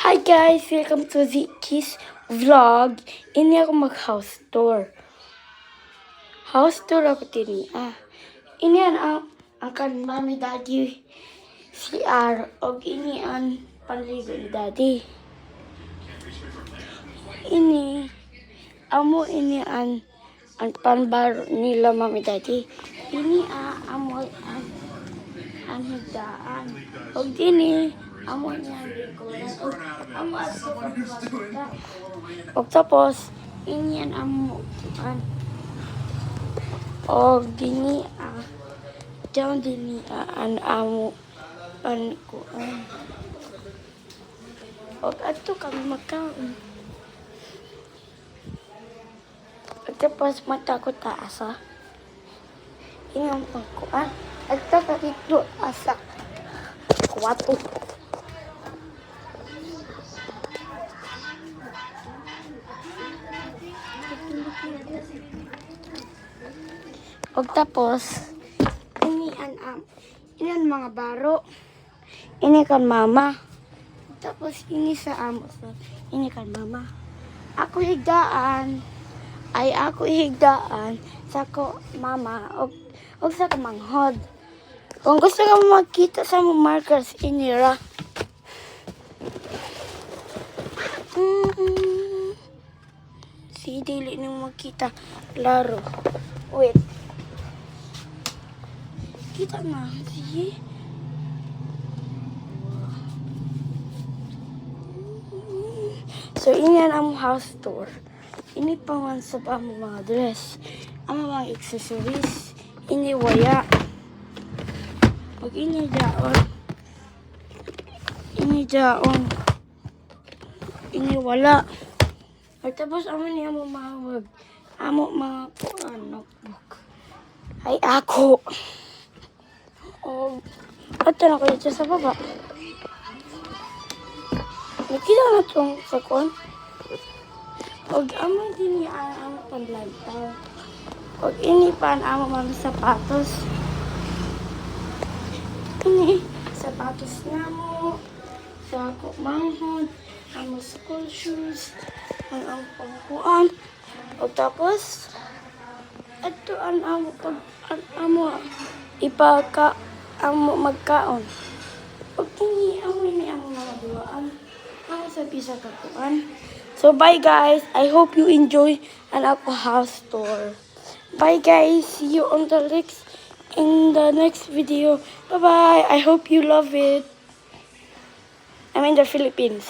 Hi guys! Welcome to Ziki's vlog. Ini ako mag-house tour. House tour ako tini. Ini ang kan mami daddy CR. Og ini ang panligo ni daddy. Ini ini ang panbaro nila mami daddy. Ini amo ang higdaan. Og ini amo niya likuran. Amo ato og tapos inyan amo og dini down dini an amo an kuan. Og ato kami makaon. At tapos mata ko taasa. Inang pangkuan. At tapos ito asa kwarto. Og tapos ini an mga baro. Ini kan mama. Tapos ini sa amo. Ini kan mama. Ako higdaan sa ko mama og sa ko manghod. Kung gusto ka makita sa mga markers inira. Si dili nang makita laro. Wait. Kita na. Sige. So, ini ang house tour. Ini pa man sa mga dress. Ang mga accessories. Ini waya. Pag ini daon. Ini wala. At tapos amo niya mo mahawag. Amo mga kuan notebook. Ay ako. At na ko dito sa baba. Nakita na itong sa kuan. Og amo din ang panlantaw. Og ini pa amo mga sapatos. Ini sapatos na mo. Sa ako manghod. Amo school shoes. Ang pangkuan. Og tapos ito ang amo pag amo magkaon. Pag ini amo mga duwaan. Amo sa bisa kakuan. So bye guys. I hope you enjoy an ako house tour. Bye guys. See you on the next video. Bye bye. I hope you love it. I'm in the Philippines.